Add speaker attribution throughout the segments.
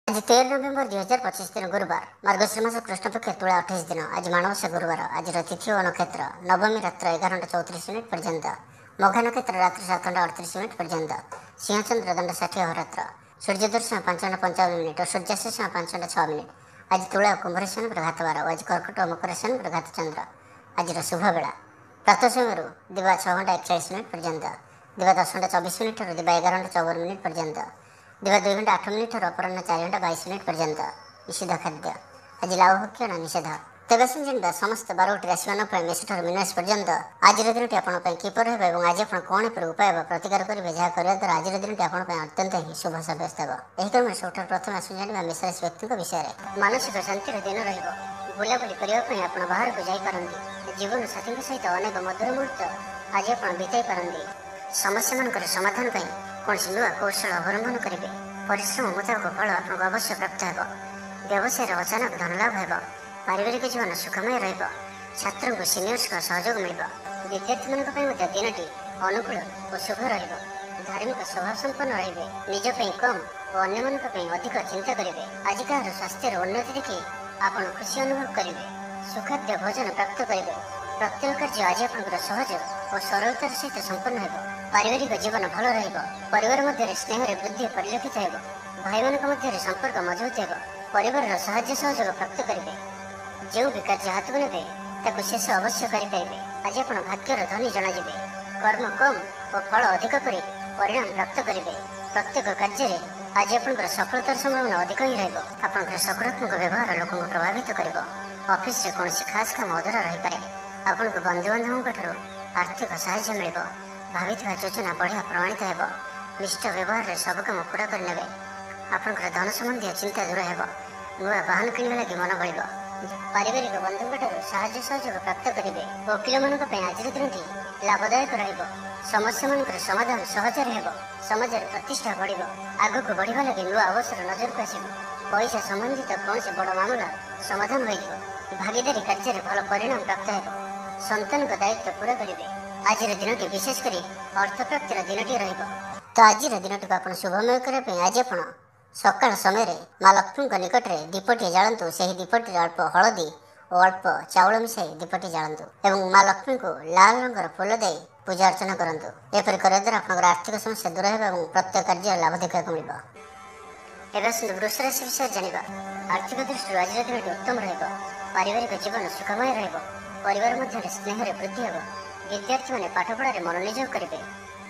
Speaker 1: आज 13 नवेम्बर 2025 दिन गुरुवार मार्गशीर मास कृष्ण पक्ष तुला 28 दिन आज माणवसा गुरुवार आज तिथि और नक्षत्र नवमी रात्र 11:34 पर्यंत मघा नक्षत्र रात्रि 7:38 पर्यंत सिंहचंद्र दंड 60 अहोरात्र सूर्य दर्शन 5:55 और सूर्यास्त 5:06 आज तुला कुंभरेशन प्रघात बार आज कर्कट और मकरेशन प्रघात चंद्र आज शुभ बेला प्रातः समय दिवा 6:41 पर्यंत दिवा 10:24 और दिवा 11:54 पर्यंत दिवा 2:08 और अपराह 4:22 पर्यंत निषेध खाद्य आज लाभ भक्षण निषेध तेज जाना समस्त 12टी राशि मेषठार मीनराशि पर्यंत आज दिन किपर है आज आप कौन पर उपाय प्रतिकार करेंगे जहाँ करने द्वारा आज दिन अत्यंत ही शुभ सब्यस्त हो यह क्रम सब प्रथम आस जाना मेषराशि व्यक्ति विषय में मानसिक शांतिर दिन रुलाबुली करने आप बाहर को जापारती जीवन साथी सहित अनेक मधुर मुहूर्त आज आप बीताई पारती समस्या मान समाधान कौन नुआ कौशल अवलंबन करेंगे परिश्रम मुताबक फल आपको अवश्य प्राप्त हो व्यवसाय अचानक धनलाभ हो पारिवारिक जीवन सुखमय छात्रों को सीनियर्स का सहयोग मिल विद्यार्थी मान दिन अनुकूल और शुभ धार्मिक स्वभाव संपन्न रे निजपाई कम और अन्य अधिक चिंता करेंगे आज कहार स्वास्थ्य उन्नति देखी आप खुशी अनुभव करेंगे सुखाद्य भोजन प्राप्त करेंगे प्रत्येक कार्य आज आप सहज और सरलतार सहित संपन्न हो पारिवारिक जीवन भल परिवार मध्य स्नेह वृद्धि परिलक्षित हो भाई मान संपर्क मजबूत हो परिवार साहाय्य सहयोग प्राप्त करेंगे जो भी कार्य हाथ को ने शेष अवश्य करेंगे आज आप भाग्यर धनी जनाजे कर्म कम और फल अधिक कर परिणाम प्राप्त करेंगे प्रत्येक कार्य आज आप सफलतार संभावना अधिक ही आप सकारात्मक व्यवहार लोक प्रभावित कर ऑफिस रे कौन खास काम अधूरा रही पारे आपन को बंधु बांधवों आर्थिक साहाय्य मिल भावी योजना बढ़िया प्रमाणित हो निष्ठ व्यवहार सब कम पूरा करने आपंकर धन संबंधी चिंता दूर हो नुआ वाहन किणवा लगी मन बढ़ पारिवारिक बंधुओं साहाय्य सहयोग प्राप्त करेंगे वकिल मान आज दिन लाभदायक समस्या मान समाधान सहजरे हो समाज प्रतिष्ठा बढ़ आग को बढ़ा लगे नुआ अवसर नजर को आस पैसा संबंधित कौन से बड़ मामला समाधान हो भागीदारी कार्य भल परिणाम प्राप्त हो संतान का दायित्व पूरा करेंगे आज दिन विशेषकर अर्थ प्राप्तिर दिन तो आज दिन आप शुभमय करने आज आप सकाल समय माँ लक्ष्मी निकट में दीपटी जालतु से दीपटी अल्प हलदी और अल्प चाउल मिसाई दीपटी जालतु एवं माँ लक्ष्मी को लाल रंगर फूल दे पूजा अर्चना करूँ एपरी करने द्वारा आप आर्थिक समस्या दूर हो प्रत्येक कार्य लाभ देखा मिल वृष राशि विषय जाना आर्थिक दृष्टि आज दिन उत्तम पारिवारिक जीवन सुखमय परिवार मध्य स्नेह वृद्धि हो विद्यार्थी मैंने पाठपढ़े मनोनियोग करेंगे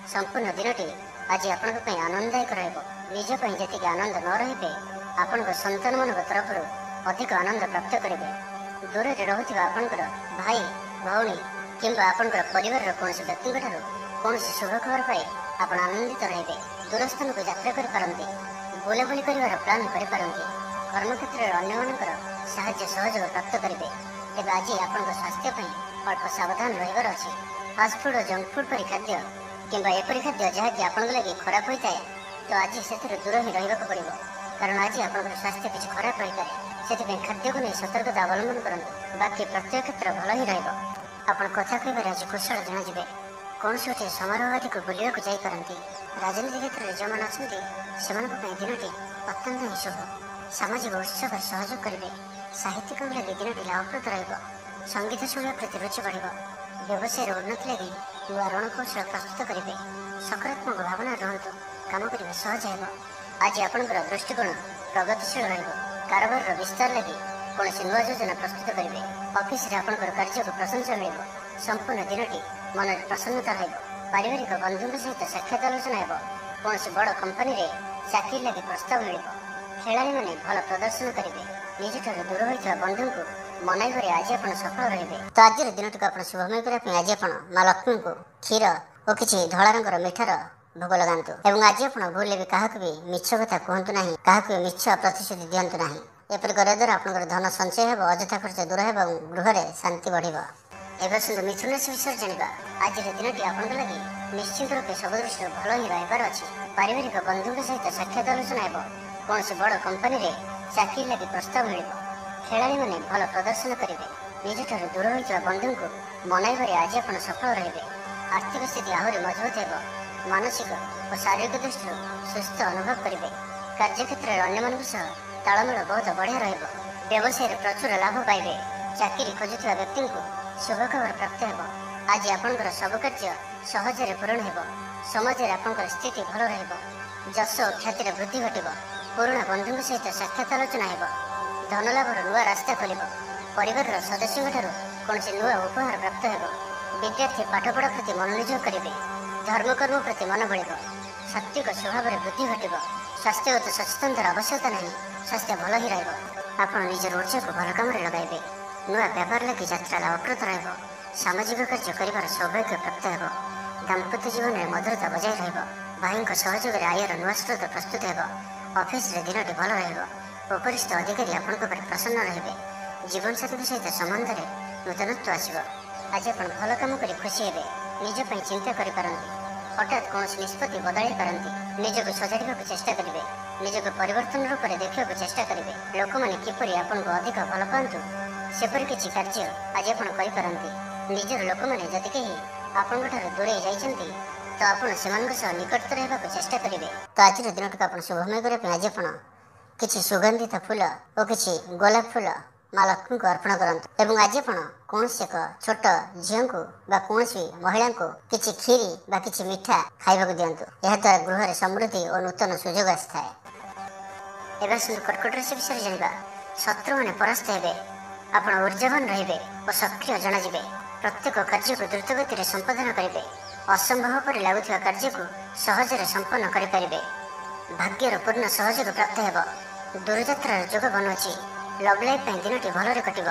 Speaker 1: संपूर्ण दिन आज आप आनंददायक निजपाई जी आनंद न रे आपण संतान मान तरफ अधिक आनंद प्राप्त करेंगे दूर में रोकता आपंकर भाई भौणी कि परिवार कौन व्यक्ति कौन शुभ खबर पाई आप आनंदित रे दूर स्थान को यात्रा करपारती बुलाबुली कर प्लां करपारती कर्मक्षेत्र अन्य साहाय्य सहयोग प्राप्त करेंगे तेज आज आप स्वास्थ्य अल्प सावधान रही अच्छे फास्टफुड और जंक फुड परी खाद्य कि एपरी खाद्य जहाँकि आप लगे खराब होता है तो आज से दूर ही रहा पड़ो कारण आज आप स्वास्थ्य किसी खराब रही है से खाद्य को नहीं सतर्कता अवलंबन करूँ बाकी प्रत्येक क्षेत्र भल ही आप कथा कह आज कुशल जनाजे कौन से गोटे समारोह आदि को बुलिया जापारती राजनीति क्षेत्र में जो मैंने अच्छा से दिन अत्यंत ही शुभ सामाजिक उत्सव सहयोग करेंगे साहित्यिक लगे दिन लाभप्रद संगीत शुणा प्रति रुचि बढ़ व्यवसाय उन्नति लगी नुआ रणकौशल प्रस्तुत करेंगे सकारात्मक भावना रुहतु काम करने सहज हो आज आपंकर दृष्टिकोण प्रगतिशील कारोबार विस्तार लगी कौन से नुआ योजना प्रस्तुत करेंगे ऑफिस रे आपंकर कार्य को प्रशंसा मिल संपूर्ण दिन मन प्रसन्नता पारिवारिक बंधु सहित साक्षात आलोचना हो कौन से बड़ कंपनी रे चाकरी लगे प्रस्ताव मिल खेलाड़ी मैंने भल प्रदर्शन करेंगे निजठार दूर होता बंधु को मनईवर आज आप सफल रे तो आज दिन आप शुभमय करने आज आप माँ लक्ष्मी को क्षीर और किसी धला रंगर मिठार भोग लगातु एवं आज आप भूल भी क्या भी मिछ कथा कहतु ना क्या मिछ प्रतिश्रुति दिंतु ना एपरी करने द्वारा आप धन संचय हो अଯଥା खर्च दूर हो गृह में शांति बढ़ एवं मिथुन राशि विषय जाना आज दिन आप लगे निश्चित रूप सब दृष्टि भल ही रही अच्छे पारिवारिक बंधु सहित साक्षात आलोचना हो कौन से बड़ कंपनी रे चाकरी लगे प्रस्ताव मिल खेलाड़ी मैंने भल प्रदर्शन करेंगे निजठार दूर होता बंधु को मनईवर आज आप सफल रे आर्थिक स्थिति आहरी मजबूत हो मानसिक और शारीरिक दृष्टि सुस्थ अनुभव करेंगे କାର୍ଯ୍ୟକ୍ଷେତ୍ରରେ ଅନ୍ୟମାନଙ୍କ ସହ ତାଳମେଳ ବହୁତ ବଢ଼ିଆ ରହିବ। ବ୍ୟବସାୟରେ ପ୍ରଚୁର ଲାଭ ପାଇବେ। ଚାକିରି ଖୋଜୁଥିବା ବ୍ୟକ୍ତିଙ୍କୁ ଶୁଭ ଖବର ପ୍ରାପ୍ତ ହେବ। ଆଜି ଆପଣଙ୍କର ସବୁ କାର୍ଯ୍ୟ ସହଜରେ ପୂରଣ ହେବ। ସମାଜରେ ଆପଣଙ୍କର ସ୍ଥିତି ଭଲ ରହିବ। ଯଶ ଓ ଖ୍ୟାତିର ବୃଦ୍ଧି ଘଟିବ। ପୁରୁଣା ବନ୍ଧୁଙ୍କ ସହିତ ସାକ୍ଷାତ ଆଲୋଚନା ହେବ। ଧନଲାଭର ନୂଆ ରାସ୍ତା ଖୋଲିବ। ପରିବାରର ସଦସ୍ୟଙ୍କଠାରୁ କୌଣସି ନୂଆ ଉପହାର ପ୍ରାପ୍ତ ହେବ। ବିଦ୍ୟାର୍ଥୀ ପାଠପଢ଼ା ପ୍ରତି ମନୋନିଯୋଗ କରିବେ। ଧର୍ମକର୍ମ ପ୍ରତି ମନ ବଳିବ। ସାତ୍ତ୍ୱିକ ସ୍ୱଭାବରେ ବୃଦ୍ଧି ଘଟିବ। ସ୍ୱାସ୍ଥ୍ୟଗତ ସଚେତନତାର ଆବଶ୍ୟକତା ନାହିଁ। ସ୍ୱାସ୍ଥ୍ୟ ଭଲ ହିଁ ରହିବ। ଆପଣ ନିଜର ଉର୍ଜାକୁ ଭଲ କାମରେ ଲଗାଇବେ। ନୂଆ ବ୍ୟାପାର ଲାଗି ଯାତ୍ରା ଲାଭପ୍ରଦ ରହିବ। ସାମାଜିକ କାର୍ଯ୍ୟ କରିବାର ସୌଭାଗ୍ୟ ପ୍ରାପ୍ତ ହେବ। ଦାମ୍ପତ୍ୟ ଜୀବନରେ ମଧୁରତା ବଜାୟ ରହିବ। ଭାଇଙ୍କ ସହଯୋଗରେ ଆୟର ନୂଆ ସ୍ରୋତ ପ୍ରସ୍ତୁତ ହେବ। ଅଫିସରେ ଦିନଟି ଭଲ ରହିବ। ଉପରିସ୍ଥ ଅଧିକାରୀ ଆପଣଙ୍କ ଉପରେ ପ୍ରସନ୍ନ ରହିବେ। ଜୀବନସାଥୀଙ୍କ ସହିତ ସମ୍ବନ୍ଧରେ ନୂତନତ୍ୱ ଆସିବ। ଆଜି ଆପଣ ଭଲ କାମ କରି ଖୁସି ହେବେ। ନିଜ ପାଇଁ ଚିନ୍ତା କରିପାରନ୍ତି। ହଠାତ୍ କୌଣସି ନିଷ୍ପତ୍ତି ବଦଳାଇ ପାରନ୍ତି। ନିଜକୁ ସଜାଡ଼ିବାକୁ ଚେଷ୍ଟା କରିବେ। ନିଜକୁ ପରିବର୍ତ୍ତନ ରୂପରେ ଦେଖିବାକୁ ଚେଷ୍ଟା କରିବେ। ଲୋକମାନେ କିପରି ଆପଣଙ୍କୁ ଅଧିକ ଭଲ ପାଆନ୍ତୁ ସେପରି କିଛି କାର୍ଯ୍ୟ ଆଜି ଆପଣ କରିପାରନ୍ତି। ନିଜର ଲୋକମାନେ ଯଦି କେହି ଆପଣଙ୍କଠାରୁ ଦୂରେଇ ଯାଇଛନ୍ତି ତ ଆପଣ ସେମାନଙ୍କ ସହ ନିକଟତର ହେବାକୁ ଚେଷ୍ଟା କରିବେ। ତ ଆଜିର ଦିନଟିକୁ ଆପଣ ଶୁଭମୟ କରିବା ପାଇଁ ଆଜି ଆପଣ କିଛି ସୁଗନ୍ଧିତ ଫୁଲ ଓ କିଛି ଗୋଲାପ ଫୁଲ ମା ଲକ୍ଷ୍ମୀଙ୍କୁ ଅର୍ପଣ କରନ୍ତୁ। ଏବଂ ଆଜି ଆପଣ କୌଣସି ଏକ ଛୋଟ ଝିଅଙ୍କୁ ବା କୌଣସି ମହିଳାଙ୍କୁ କିଛି କ୍ଷୀରି ବା କିଛି ମିଠା ଖାଇବାକୁ ଦିଅନ୍ତୁ। ଏହାଦ୍ୱାରା ଗୃହରେ ସମୃଦ୍ଧି ଓ ନୂତନ ସୁଯୋଗ ଆସିଥାଏ। ଏବେ ଆସନ୍ତୁ କର୍କଟ ରାଶି ବିଷୟରେ ଜାଣିବା। ଶତ୍ରୁମାନେ ପରାସ୍ତ ହେବେ। ଆପଣ ଊର୍ଜାବାନ ରହିବେ ଓ ସକ୍ରିୟ ଜଣାଯିବେ। ପ୍ରତ୍ୟେକ କାର୍ଯ୍ୟକୁ ଦ୍ରୁତଗତିରେ ସମ୍ପାଦନ କରିବେ। ଅସମ୍ଭବ ପରି ଲାଗୁଥିବା କାର୍ଯ୍ୟକୁ ସହଜରେ ସମ୍ପନ୍ନ କରିପାରିବେ। ଭାଗ୍ୟର ପୂର୍ଣ୍ଣ ସହଯୋଗ ପ୍ରାପ୍ତ ହେବ। ଦୂରଯାତ୍ରାର ଯୋଗ ବନୁଅଛି। ଲଭ୍ ଲାଇଫ୍ ପାଇଁ ଦିନଟି ଭଲରେ କଟିବ।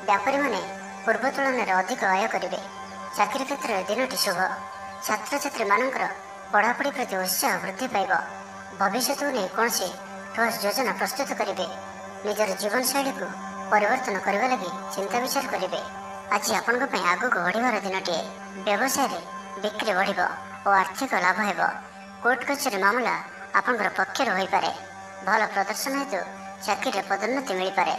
Speaker 1: ବ୍ୟାପାରୀମାନେ ପୂର୍ବ ତୁଳନାରେ ଅଧିକ ଆୟ କରିବେ। ଚାକିରି କ୍ଷେତ୍ରରେ ଦିନଟି ଶୁଭ। ଛାତ୍ରଛାତ୍ରୀମାନଙ୍କର ପଢ଼ାପଢ଼ି ପ୍ରତି ଉତ୍ସାହ ବୃଦ୍ଧି ପାଇବ। ଭବିଷ୍ୟତକୁ ନେଇ କୌଣସି ଠୋସ୍ ଯୋଜନା ପ୍ରସ୍ତୁତ କରିବେ। ନିଜର ଜୀବନଶୈଳୀକୁ ପରିବର୍ତ୍ତନ କରିବା ଲାଗି ଚିନ୍ତା ବିଚାର କରିବେ। ଆଜି ଆପଣଙ୍କ ପାଇଁ ଆଗକୁ ବଢ଼ିବାର ଦିନଟିଏ। ବ୍ୟବସାୟରେ ବିକ୍ରି ବଢ଼ିବ ଓ ଆର୍ଥିକ ଲାଭ ହେବ। କୋର୍ଟ କଚେରୀ ମାମଲା ଆପଣଙ୍କର ପକ୍ଷରେ ହୋଇପାରେ। ଭଲ ପ୍ରଦର୍ଶନ ହେତୁ ଚାକିରିରେ ପଦୋନ୍ନତି ମିଳିପାରେ।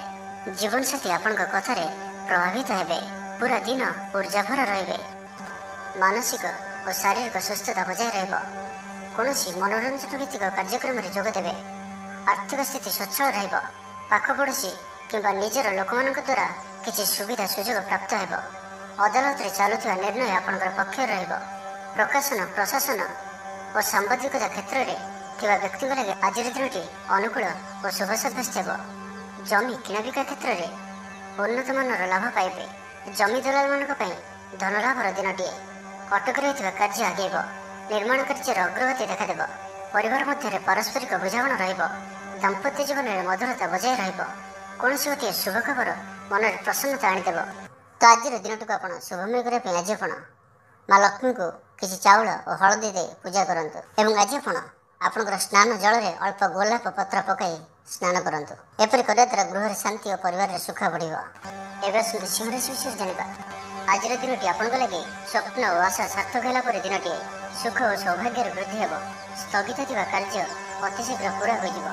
Speaker 1: ଜୀବନସାଥୀ ଆପଣଙ୍କ କଥାରେ ପ୍ରଭାବିତ ହେବେ। ପୁରା ଦିନ ଊର୍ଜାଭର ରହିବେ। ମାନସିକ ଓ ଶାରୀରିକ ସୁସ୍ଥତା ବଜାୟ ରହିବ। କୌଣସି ମନୋରଞ୍ଜନ ଭିତ୍ତିକ କାର୍ଯ୍ୟକ୍ରମରେ ଯୋଗ ଦେବେ। ଆର୍ଥିକ ସ୍ଥିତି ସ୍ୱଚ୍ଛଳ ରହିବ। ପାଖ ପଡ଼ୋଶୀ କିମ୍ବା ନିଜର ଲୋକମାନଙ୍କ ଦ୍ୱାରା କିଛି ସୁବିଧା ସୁଯୋଗ ପ୍ରାପ୍ତ ହେବ। ଅଦାଲତରେ ଚାଲୁଥିବା ନିର୍ଣ୍ଣୟ ଆପଣଙ୍କର ପକ୍ଷରେ ରହିବ। ପ୍ରକାଶନ ପ୍ରଶାସନ ଓ ସାମ୍ବାଦିକତା କ୍ଷେତ୍ରରେ ଥିବା ବ୍ୟକ୍ତିଙ୍କ ଲାଗି ଆଜିର ଦିନଟି ଅନୁକୂଳ ଓ ଶୁଭ ସାବ୍ୟସ୍ତ ହେବ। ଜମି କିଣାବିକା କ୍ଷେତ୍ରରେ ଉନ୍ନତମାନର ଲାଭ ପାଇବେ। ଜମି ଦଲାଲମାନଙ୍କ ପାଇଁ ଧନଲାଭର ଦିନଟିଏ। ଅଟକି ରହିଥିବା କାର୍ଯ୍ୟ ଆଗେଇବ। ନିର୍ମାଣ କାର୍ଯ୍ୟର ଅଗ୍ରଗତି ଦେଖାଦେବ। ପରିବାର ମଧ୍ୟରେ ପାରସ୍ପରିକ ବୁଝାମଣା ରହିବ। ଦାମ୍ପତ୍ୟ ଜୀବନରେ ମଧୁରତା ବଜାୟ ରହିବ। କୌଣସି ଗୋଟିଏ ଶୁଭ ଖବର ମନରେ ପ୍ରସନ୍ନତା ଆଣିଦେବ। ତ ଆଜିର ଦିନଟିକୁ ଆପଣ ଶୁଭମୟ କରିବା ପାଇଁ ଆଜି ଆପଣ ମା ଲକ୍ଷ୍ମୀଙ୍କୁ କିଛି ଚାଉଳ ଓ ହଳଦୀ ଦେଇ ପୂଜା କରନ୍ତୁ। ଏବଂ ଆଜି ଆପଣ ଆପଣଙ୍କର ସ୍ନାନ ଜଳରେ ଅଳ୍ପ ଗୋଲାପ ପତ୍ର ପକାଇ ସ୍ନାନ କରନ୍ତୁ। ଏପରି କରିବା ଦ୍ୱାରା ଗୃହରେ ଶାନ୍ତି ଓ ପରିବାରରେ ସୁଖ ବଢ଼ିବ। ଏବେ ଆସନ୍ତୁ ସିଂହ ରାଶି ବିଷୟରେ ଜାଣିବା। ଆଜିର ଦିନଟି ଆପଣଙ୍କ ଲାଗି ସ୍ୱପ୍ନ ଓ ଆଶା ସାର୍ଥକ ହେଲା ପରି ଦିନଟିଏ। ସୁଖ ଓ ସୌଭାଗ୍ୟର ବୃଦ୍ଧି ହେବ। ସ୍ଥଗିତ ଥିବା କାର୍ଯ୍ୟ ଅତିଶୀଘ୍ର ପୂରା ହୋଇଯିବ।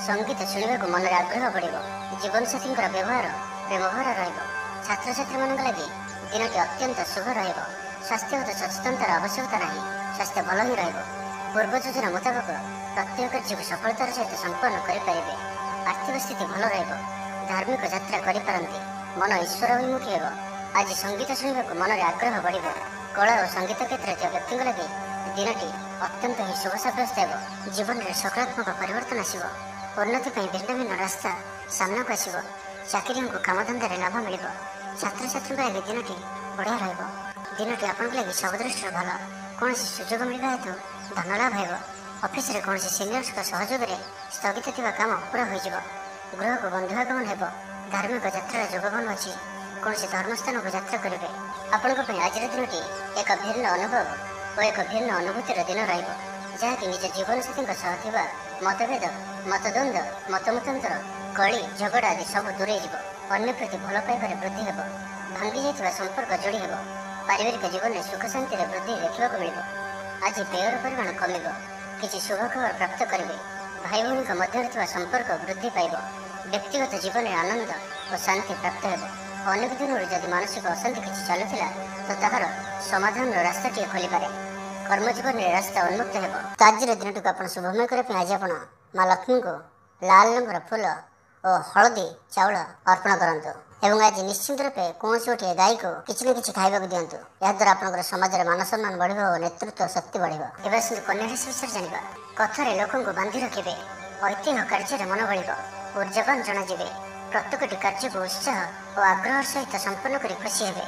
Speaker 1: ସଙ୍ଗୀତ ଶୁଣିବାକୁ ମନରେ ଆଗ୍ରହ ବଢ଼ିବ। ଜୀବନସାଥୀଙ୍କର ବ୍ୟବହାର ପ୍ରେମଭରା ରହିବ। ଛାତ୍ରଛାତ୍ରୀମାନଙ୍କ ଲାଗି ଦିନଟି ଅତ୍ୟନ୍ତ ଶୁଭ ରହିବ। ସ୍ୱାସ୍ଥ୍ୟଗତ ସଚେତନତାର ଆବଶ୍ୟକତା ନାହିଁ। ସ୍ୱାସ୍ଥ୍ୟ ଭଲ ହିଁ ରହିବ। ପୂର୍ବ ଯୋଜନା ମୁତାବକ ପ୍ରତ୍ୟେକ କାର୍ଯ୍ୟକୁ ସଫଳତାର ସହିତ ସମ୍ପନ୍ନ କରିପାରିବେ। ଆର୍ଥିକ ସ୍ଥିତି ଭଲ ରହିବ। ଧାର୍ମିକ ଯାତ୍ରା କରିପାରନ୍ତି। ମନ ଈଶ୍ୱର ଅଭିମୁଖୀ ହେବ। ଆଜି ସଙ୍ଗୀତ ଶୁଣିବାକୁ ମନରେ ଆଗ୍ରହ ବଢ଼ିବ। କଳା ଓ ସଙ୍ଗୀତ କ୍ଷେତ୍ରରେ ଥିବା ବ୍ୟକ୍ତିଙ୍କ ଲାଗି ଦିନଟି ଅତ୍ୟନ୍ତ ହିଁ ଶୁଭ ସାବ୍ୟସ୍ତ ହେବ। ଜୀବନରେ ସକାରାତ୍ମକ ପରିବର୍ତ୍ତନ ଆସିବ। ଉନ୍ନତି ପାଇଁ ଭିନ୍ନ ଭିନ୍ନ ରାସ୍ତା ସାମ୍ନାକୁ ଆସିବ। ଚାକିରିଙ୍କୁ କାମଧନ୍ଦାରେ ଲାଭ ମିଳିବ। ଛାତ୍ରଛାତ୍ରୀଙ୍କ ଲାଗି ଦିନଟି ବଢ଼ିଆ ରହିବ। ଦିନଟି ଆପଣଙ୍କ ଲାଗି ସବୁ ଦୃଷ୍ଟିରୁ ଭଲ। କୌଣସି ସୁଯୋଗ ମିଳିବା ହେତୁ ଧନ ଲାଭ ହେବ। ଅଫିସରେ କୌଣସି ସିନିୟର୍ସଙ୍କ ସହଯୋଗରେ ସ୍ଥଗିତ ଥିବା କାମ ପୁରା ହୋଇଯିବ। ଗୃହକୁ ବନ୍ଧୁଆଗମନ ହେବ। ଧାର୍ମିକ ଯାତ୍ରାର ଯୋଗ ବନୁଅଛି। କୌଣସି ଧର୍ମସ୍ଥାନକୁ ଯାତ୍ରା କରିବେ। ଆପଣଙ୍କ ପାଇଁ ଆଜିର ଦିନଟି ଏକ ଭିନ୍ନ ଅନୁଭବ ଓ ଏକ ଭିନ୍ନ ଅନୁଭୂତିର ଦିନ ରହିବ, ଯାହାକି ନିଜ ଜୀବନସାଥୀଙ୍କ ସହ ଥିବା ମତଭେଦ, ମତଦ୍ୱନ୍ଦ୍ୱ, ମତମତାନ୍ତର, କଳି ଝଗଡ଼ା ଆଦି ସବୁ ଦୂରେଇ ଯିବ। ଅନ୍ୟ ପ୍ରତି ଭଲ ପାଇବାରେ ବୃଦ୍ଧି ହେବ। ଭାଙ୍ଗି ଯାଇଥିବା ସମ୍ପର୍କ ଯୋଡ଼ି ହେବ। ପାରିବାରିକ ଜୀବନରେ ସୁଖ ଶାନ୍ତିରେ ବୃଦ୍ଧି ଦେଖିବାକୁ ମିଳିବ। ଆଜି ବ୍ୟୟର ପରିମାଣ କମିବ। କିଛି ଶୁଭ ଖବର ପ୍ରାପ୍ତ କରିବେ। ଭାଇ ଭଉଣୀଙ୍କ ମଧ୍ୟରେ ଥିବା ସମ୍ପର୍କ ବୃଦ୍ଧି ପାଇବ। ବ୍ୟକ୍ତିଗତ ଜୀବନରେ ଆନନ୍ଦ ଓ ଶାନ୍ତି ପ୍ରାପ୍ତ ହେବ। ଅନେକ ଦିନରୁ ଯଦି ମାନସିକ ଅଶାନ୍ତି କିଛି ଚାଲୁଥିଲା ତ ତାହାର ସମାଧାନର ରାସ୍ତାଟିଏ ଖୋଲିପାରେ। କର୍ମଜୀବନରେ ରାସ୍ତା ଉନ୍ମୁକ୍ତ ହେବ। ତ ଆଜିର ଦିନଟିକୁ ଆପଣ ଶୁଭମୟ କରିବା ପାଇଁ ଆଜି ଆପଣ ମା ଲକ୍ଷ୍ମୀଙ୍କୁ ଲାଲ ରଙ୍ଗର ଫୁଲ ଓ ହଳଦୀ ଚାଉଳ ଅର୍ପଣ କରନ୍ତୁ ଏବଂ ଆଜି ନିଶ୍ଚିନ୍ତ ରୂପେ କୌଣସି ଗୋଟିଏ ଗାଈକୁ କିଛି ନା କିଛି ଖାଇବାକୁ ଦିଅନ୍ତୁ। ଏହାଦ୍ୱାରା ଆପଣଙ୍କର ସମାଜରେ ମାନ ସମ୍ମାନ ବଢ଼ିବ ଓ ନେତୃତ୍ୱ ଶକ୍ତି ବଢ଼ିବ। ଏବେ ଆସନ୍ତୁ କନ୍ୟା ରାଶି ବିଷୟରେ ଜାଣିବା। କଥାରେ ଲୋକଙ୍କୁ ବାନ୍ଧି ରଖିବେ, ଐତିହ୍ୟ କାର୍ଯ୍ୟରେ ମନ ବଳିବ, ଉର୍ଜାବାନ ଜଣାଯିବେ, ପ୍ରତ୍ୟେକଟି କାର୍ଯ୍ୟକୁ ଉତ୍ସାହ ଓ ଆଗ୍ରହର ସହିତ ସମ୍ପନ୍ନ କରି ଖୁସି ହେବେ।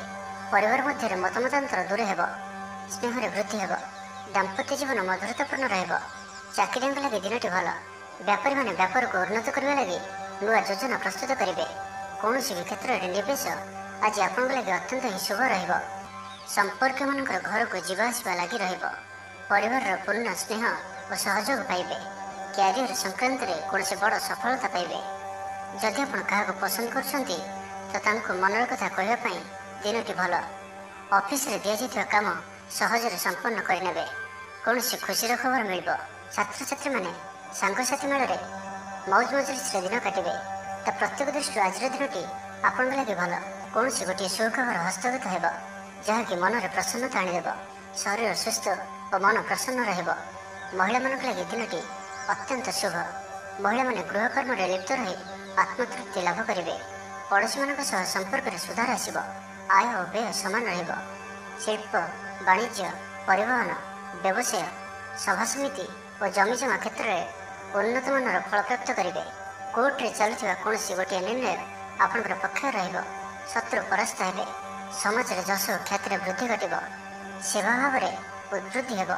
Speaker 1: ପରିବାର ମଧ୍ୟରେ ମତମତାନ୍ତର ଦୂର ହେବ, ସ୍ନେହରେ ବୃଦ୍ଧି ହେବ, ଦାମ୍ପତ୍ୟ ଜୀବନ ମଧୁରତାପୂର୍ଣ୍ଣ ରହିବ। ଚାକିରିଆଙ୍କ ଲାଗି ଦିନଟି ଭଲ। ବ୍ୟାପାରୀମାନେ ବ୍ୟାପାରକୁ ଉନ୍ନତ କରିବା ଲାଗି ନୂଆ ଯୋଜନା ପ୍ରସ୍ତୁତ କରିବେ। କୌଣସି ବି କ୍ଷେତ୍ରରେ ନିବେଶ ଆଜି ଆପଣଙ୍କ ଲାଗି ଅତ୍ୟନ୍ତ ହିଁ ଶୁଭ ରହିବ। ସମ୍ପର୍କୀୟମାନଙ୍କର ଘରକୁ ଯିବା ଆସିବା ଲାଗି ରହିବ। ପରିବାରର ପୂର୍ଣ୍ଣ ସ୍ନେହ ଓ ସହଯୋଗ ପାଇବେ। କ୍ୟାରିୟର ସଂକ୍ରାନ୍ତରେ କୌଣସି ବଡ଼ ସଫଳତା ପାଇବେ। ଯଦି ଆପଣ କାହାକୁ ପସନ୍ଦ କରୁଛନ୍ତି ତ ତାଙ୍କୁ ମନର କଥା କହିବା ପାଇଁ ଦିନଟି ଭଲ। ଅଫିସରେ ଦିଆଯାଇଥିବା କାମ ସହଜରେ ସମ୍ପନ୍ନ କରିନେବେ। କୌଣସି ଖୁସିର ଖବର ମିଳିବ। ଛାତ୍ରଛାତ୍ରୀମାନେ ସାଙ୍ଗସାଥି ମେଳରେ ମୌଜ ମଜଲିସରେ ଦିନ କାଟିବେ। ତ ପ୍ରତ୍ୟେକ ଦୃଷ୍ଟିରୁ ଆଜିର ଦିନଟି ଆପଣଙ୍କ ଲାଗି ଭଲ। କୌଣସି ଗୋଟିଏ ସୁଖବର ହସ୍ତଗତ ହେବ, ଯାହାକି ମନରେ ପ୍ରସନ୍ନତା ଆଣିଦେବ। ଶରୀର ସୁସ୍ଥ ଓ ମନ ପ୍ରସନ୍ନ ରହିବ। ମହିଳାମାନଙ୍କ ଲାଗି ଦିନଟି ଅତ୍ୟନ୍ତ ଶୁଭ। ମହିଳାମାନେ ଗୃହକର୍ମରେ ଲିପ୍ତ ରହି ଆତ୍ମତୃପ୍ତି ଲାଭ କରିବେ। ପଡ଼ୋଶୀମାନଙ୍କ ସହ ସମ୍ପର୍କରେ ସୁଧାର ଆସିବ। ଆୟ ଓ ବ୍ୟୟ ସମାନ ରହିବ। ଶିଳ୍ପ, ବାଣିଜ୍ୟ, ପରିବହନ, ବ୍ୟବସାୟ, ସଭାସମିତି ଓ ଜମିଜମା କ୍ଷେତ୍ରରେ ଉନ୍ନତମାନର ଫଳପ୍ରାପ୍ତ କରିବେ। କୋର୍ଟରେ ଚାଲୁଥିବା କୌଣସି ଗୋଟିଏ ନିର୍ଣ୍ଣୟ ଆପଣଙ୍କର ପକ୍ଷରେ ରହିବ। ଶତ୍ରୁ ପରାସ୍ତ ହେବେ। ସମାଜରେ ଯଶ ଓ ଖ୍ୟାତିରେ ବୃଦ୍ଧି ଘଟିବ। ସେବା ଭାବରେ ଉଦ୍ବୃଦ୍ଧି ହେବ।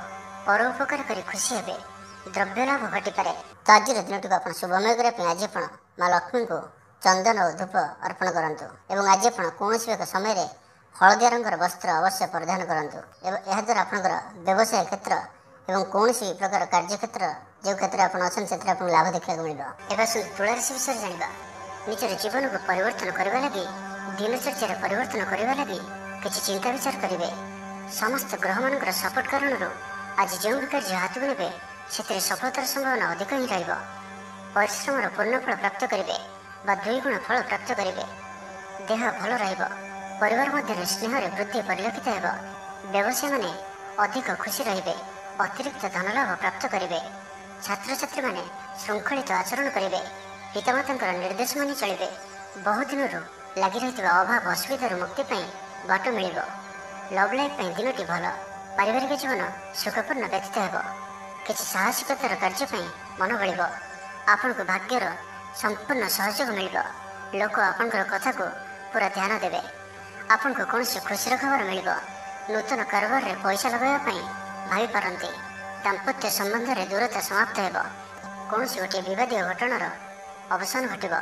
Speaker 1: ପର ଉପକାର କରି ଖୁସି ହେବେ। ଦ୍ରବ୍ୟ ଲାଭ ଘଟିପାରେ। ତ ଆଜିର ଦିନଟିକୁ ଆପଣ ଶୁଭମୟ କରିବା ପାଇଁ ଆଜି ଆପଣ ମା ଲକ୍ଷ୍ମୀଙ୍କୁ ଚନ୍ଦନ ଓ ଧୂପ ଅର୍ପଣ କରନ୍ତୁ ଏବଂ ଆଜି ଆପଣ କୌଣସି ଏକ ସମୟରେ ହଳଦିଆ ରଙ୍ଗର ବସ୍ତ୍ର ଅବଶ୍ୟ ପରିଧାନ କରନ୍ତୁ। ଏବଂ ଏହାଦ୍ୱାରା ଆପଣଙ୍କର ବ୍ୟବସାୟ କ୍ଷେତ୍ର ଏବଂ କୌଣସି ପ୍ରକାର କାର୍ଯ୍ୟକ୍ଷେତ୍ର ଯେଉଁ କ୍ଷେତ୍ରରେ ଆପଣ ଅଛନ୍ତି ସେଥିରେ ଆପଣଙ୍କୁ ଲାଭ ଦେଖିବାକୁ ମିଳିବ। ଏବେ ଆସନ୍ତୁ ତୁଳା ରାଶି ବିଷୟରେ ଜାଣିବା। ନିଜର ଜୀବନକୁ ପରିବର୍ତ୍ତନ କରିବା ଲାଗି, ଦିନଚର୍ଯ୍ୟାରେ ପରିବର୍ତ୍ତନ କରିବା ଲାଗି କିଛି ଚିନ୍ତା ବିଚାର କରିବେ। ସମସ୍ତ ଗ୍ରହମାନଙ୍କର ସପୋର୍ଟ କାରଣରୁ ଆଜି ଯେଉଁ ବି କାର୍ଯ୍ୟ ହାତକୁ ନେବେ ସେଥିରେ ସଫଳତାର ସମ୍ଭାବନା ଅଧିକ ହିଁ ରହିବ। ପରିଶ୍ରମର ପୂର୍ଣ୍ଣ ଫଳ ପ୍ରାପ୍ତ କରିବେ ବା 2 ଗୁଣ ଫଳ ପ୍ରାପ୍ତ କରିବେ। ଦେହ ଭଲ ରହିବ। ପରିବାର ମଧ୍ୟରେ ସ୍ନେହରେ ବୃଦ୍ଧି ପରିଲକ୍ଷିତ ହେବ। ବ୍ୟବସାୟୀମାନେ ଅଧିକ ଖୁସି ରହିବେ। ଅତିରିକ୍ତ ଧନଲାଭ ପ୍ରାପ୍ତ କରିବେ। ଛାତ୍ରଛାତ୍ରୀମାନେ ଶୃଙ୍ଖଳିତ ଆଚରଣ କରିବେ। ପିତାମାତାଙ୍କର ନିର୍ଦ୍ଦେଶ ମାନି ଚଳିବେ। ବହୁଦିନରୁ ଲାଗି ରହିଥିବା ଅଭାବ ଅସୁବିଧାରୁ ମୁକ୍ତି ପାଇଁ ବାଟ ମିଳିବ। ଲଭ୍ ଲାଇଫ୍ ପାଇଁ ଦିନଟି ଭଲ। ପାରିବାରିକ ଜୀବନ ସୁଖପୂର୍ଣ୍ଣ ବ୍ୟତୀତ ହେବ। କିଛି ସାହସିକତାର କାର୍ଯ୍ୟ ପାଇଁ ମନ ବଳିବ। ଆପଣଙ୍କୁ ଭାଗ୍ୟର ସମ୍ପୂର୍ଣ୍ଣ ସହଯୋଗ ମିଳିବ। ଲୋକ ଆପଣଙ୍କର କଥାକୁ ପୁରା ଧ୍ୟାନ ଦେବେ। ଆପଣଙ୍କୁ କୌଣସି ଖୁସିର ଖବର ମିଳିବ। ନୂତନ କାରବାରରେ ପଇସା ଲଗାଇବା ପାଇଁ ଭାବିପାରନ୍ତି। ଦାମ୍ପତ୍ୟ ସମ୍ବନ୍ଧରେ ଦୂରତା ସମାପ୍ତ ହେବ। କୌଣସି ଗୋଟିଏ ବିବାଦୀୟ ଘଟଣାର ଅବସାନ ଘଟିବ।